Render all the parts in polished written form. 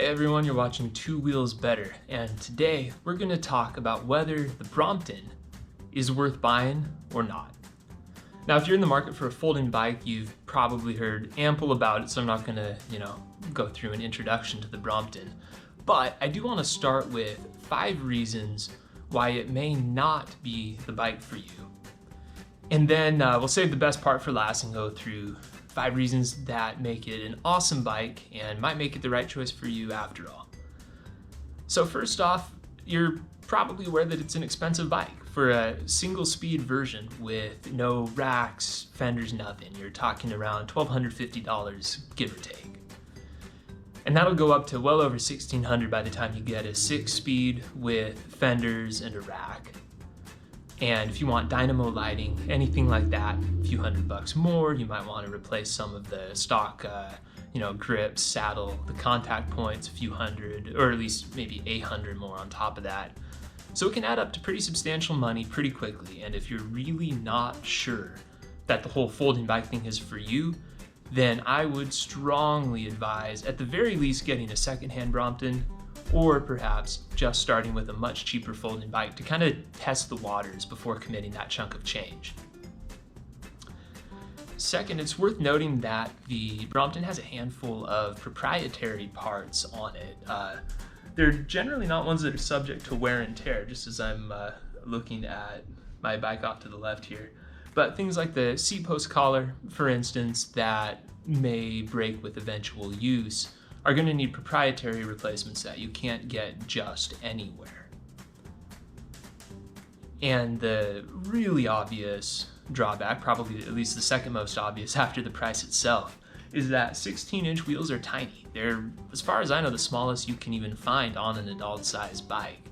everyone, you're watching Two Wheels Better, and today we're going to talk about whether the Brompton is worth buying or not. Now, if you're in the market for a folding bike, you've probably heard ample about it, so I'm not going to, go through an introduction to the Brompton. But I do want to start with 5 reasons why it may not be the bike for you. And then we'll save the best part for last and go through 5 reasons that make it an awesome bike and might make it the right choice for you after all. So first off, you're probably aware that it's an expensive bike. For a single speed version with no racks, fenders, nothing, you're talking around $1,250, give or take. And that'll go up to well over $1,600 by the time you get a 6-speed with fenders and a rack. And if you want dynamo lighting, anything like that, a few $100 more. You might want to replace some of the stock, grips, saddle, the contact points, a few hundred, or at least maybe 800 more on top of that. So it can add up to pretty substantial money pretty quickly. And if you're really not sure that the whole folding bike thing is for you, then I would strongly advise, at the very least, getting a secondhand Brompton, or perhaps just starting with a much cheaper folding bike to kind of test the waters before committing that chunk of change. Second, it's worth noting that the Brompton has a handful of proprietary parts on it. They're generally not ones that are subject to wear and tear, just as I'm looking at my bike off to the left here. But things like the seat post collar, for instance, that may break with eventual use, are going to need proprietary replacements that you can't get just anywhere. And the really obvious drawback, probably at least the second most obvious after the price itself, is that 16-inch wheels are tiny. They're, as far as I know, the smallest you can even find on an adult-sized bike.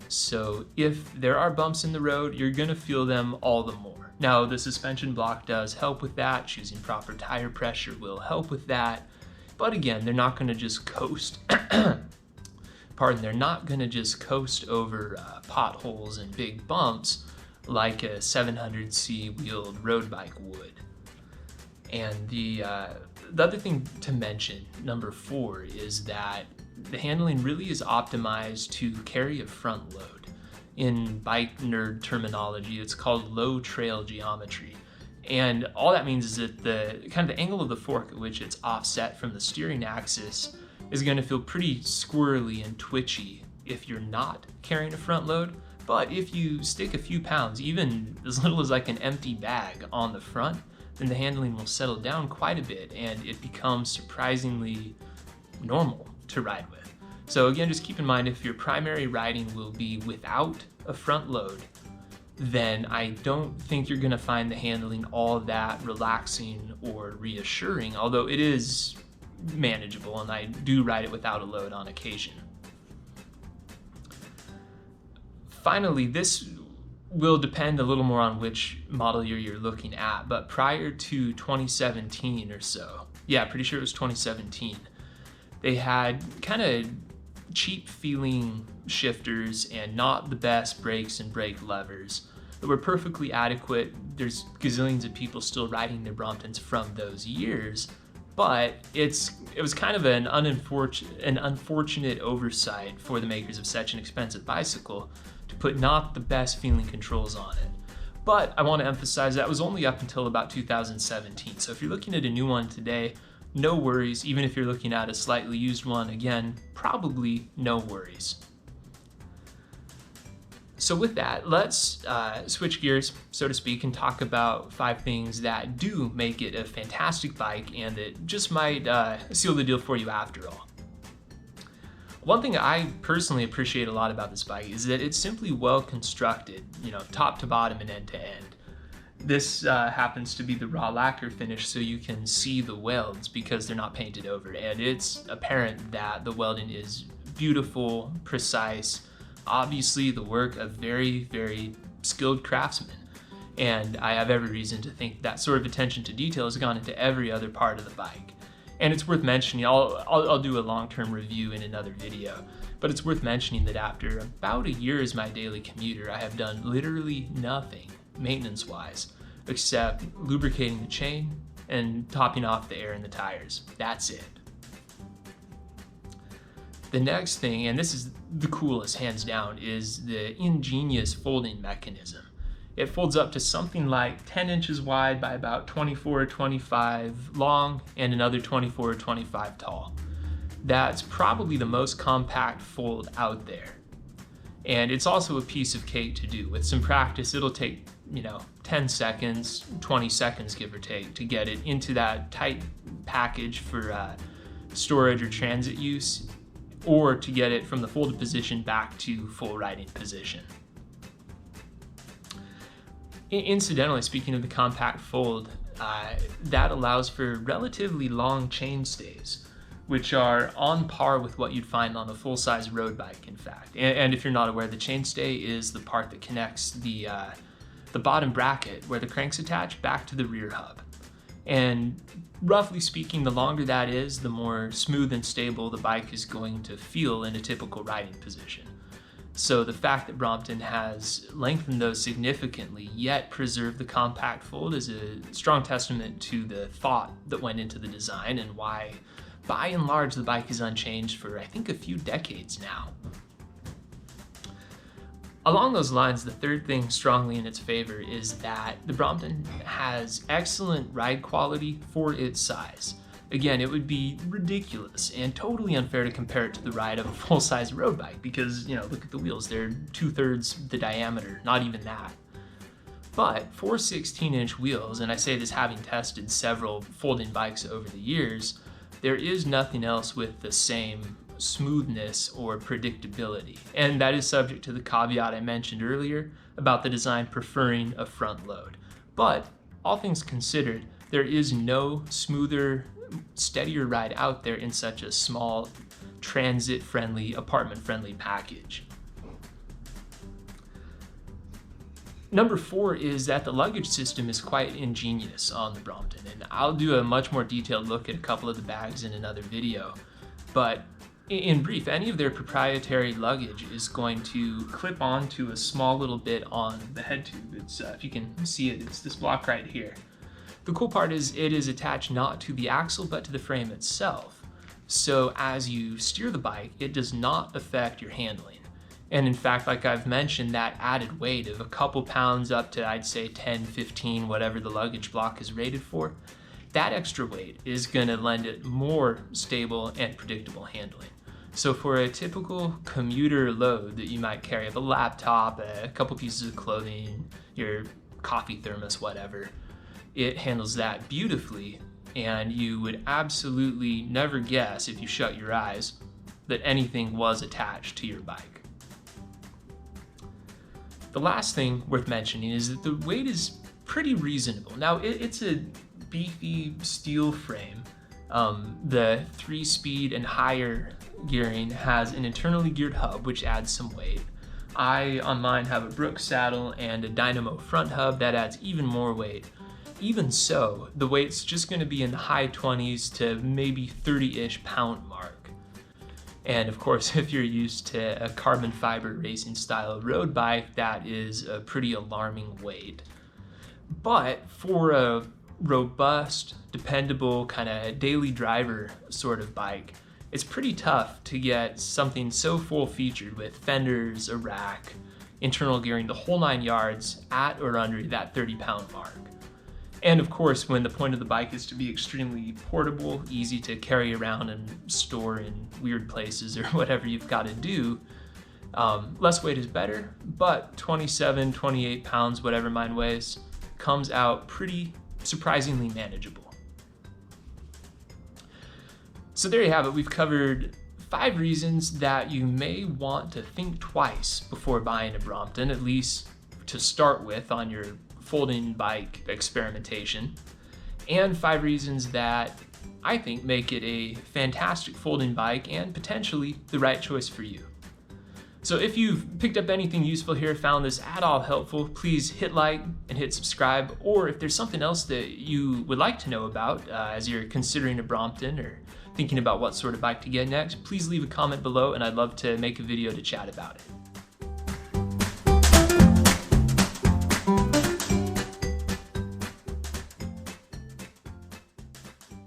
So if there are bumps in the road, you're going to feel them all the more. Now, the suspension block does help with that. Choosing proper tire pressure will help with that. But again, they're not going to just coast, they're not going to just coast over potholes and big bumps like a 700C wheeled road bike would. And the other thing to mention, number 4, is that the handling really is optimized to carry a front load. In bike nerd terminology, it's called low trail geometry. And all that means is that the angle of the fork at which it's offset from the steering axis is going to feel pretty squirrely and twitchy if you're not carrying a front load. But if you stick a few pounds, even as little as like an empty bag on the front, then the handling will settle down quite a bit and it becomes surprisingly normal to ride with. So again, just keep in mind, if your primary riding will be without a front load, then I don't think you're going to find the handling all that relaxing or reassuring, although it is manageable and I do ride it without a load on occasion. Finally, this will depend a little more on which model year you're looking at, but prior to 2017 or so, yeah, pretty sure it was 2017, they had kind of cheap feeling shifters and not the best brakes and brake levers that were perfectly adequate. There's gazillions of people still riding their Bromptons from those years, but it was kind of an unfortunate oversight for the makers of such an expensive bicycle to put not the best feeling controls on it. But I want to emphasize that was only up until about 2017. So if you're looking at a new one today, no worries. Even if you're looking at a slightly used one, again, probably no worries. So with that, let's switch gears, so to speak, and talk about 5 things that do make it a fantastic bike and that just might seal the deal for you after all. One thing I personally appreciate a lot about this bike is that it's simply well constructed, top to bottom and end to end. This happens to be the raw lacquer finish, so you can see the welds because they're not painted over, and it's apparent that the welding is beautiful, precise, obviously the work of very, very skilled craftsmen. And I have every reason to think that sort of attention to detail has gone into every other part of the bike. And it's worth mentioning, I'll do a long-term review in another video, but it's worth mentioning that after about a year as my daily commuter, I have done literally nothing maintenance-wise except lubricating the chain and topping off the air in the tires. That's it. The next thing, and this is the coolest hands down, is the ingenious folding mechanism. It folds up to something like 10 inches wide by about 24 or 25 long and another 24 or 25 tall. That's probably the most compact fold out there. And it's also a piece of cake to do. With some practice, it'll take, 10 seconds, 20 seconds, give or take, to get it into that tight package for storage or transit use, or to get it from the folded position back to full writing position. Incidentally, speaking of the compact fold, that allows for relatively long chainstays, which are on par with what you'd find on a full-size road bike, in fact. And if you're not aware, the chainstay is the part that connects the bottom bracket where the crank's attached back to the rear hub. And roughly speaking, the longer that is, the more smooth and stable the bike is going to feel in a typical riding position. So the fact that Brompton has lengthened those significantly yet preserved the compact fold is a strong testament to the thought that went into the design and why, by and large, the bike is unchanged for, I think, a few decades now. Along those lines, the third thing strongly in its favor is that the Brompton has excellent ride quality for its size. Again, it would be ridiculous and totally unfair to compare it to the ride of a full-size road bike because, look at the wheels, they're 2/3 the diameter, not even that. But for 16-inch wheels, and I say this having tested several folding bikes over the years, there is nothing else with the same smoothness or predictability. And that is subject to the caveat I mentioned earlier about the design preferring a front load. But all things considered, there is no smoother, steadier ride out there in such a small, transit-friendly, apartment-friendly package. Number 4 is that the luggage system is quite ingenious on the Brompton, and I'll do a much more detailed look at a couple of the bags in another video. But in brief, any of their proprietary luggage is going to clip onto a small little bit on the head tube. It's, if you can see it, it's this block right here. The cool part is it is attached not to the axle but to the frame itself. So as you steer the bike, it does not affect your handling. And in fact, like I've mentioned, that added weight of a couple pounds up to, I'd say 10, 15, whatever the luggage block is rated for, that extra weight is going to lend it more stable and predictable handling. So for a typical commuter load that you might carry of a laptop, a couple pieces of clothing, your coffee thermos, whatever, it handles that beautifully, and you would absolutely never guess, if you shut your eyes, that anything was attached to your bike. The last thing worth mentioning is that the weight is pretty reasonable. Now, it's a beefy steel frame. The 3-speed and higher gearing has an internally geared hub, which adds some weight. I, on mine, have a Brooks saddle and a Dynamo front hub that adds even more weight. Even so, the weight's just going to be in the high 20s to maybe 30-ish pound mark. And of course, if you're used to a carbon fiber racing style road bike, that is a pretty alarming weight. But for a robust, dependable, kind of daily driver sort of bike, it's pretty tough to get something so full featured with fenders, a rack, internal gearing, the whole 9 yards at or under that 30-pound mark. And of course, when the point of the bike is to be extremely portable, easy to carry around and store in weird places or whatever you've got to do, less weight is better, but 27, 28 pounds, whatever mine weighs, comes out pretty surprisingly manageable. So there you have it. We've covered 5 reasons that you may want to think twice before buying a Brompton, at least to start with on your folding bike experimentation, and 5 reasons that I think make it a fantastic folding bike and potentially the right choice for you. So if you've picked up anything useful here, found this at all helpful, please hit like and hit subscribe, or if there's something else that you would like to know about as you're considering a Brompton or thinking about what sort of bike to get next, please leave a comment below and I'd love to make a video to chat about it.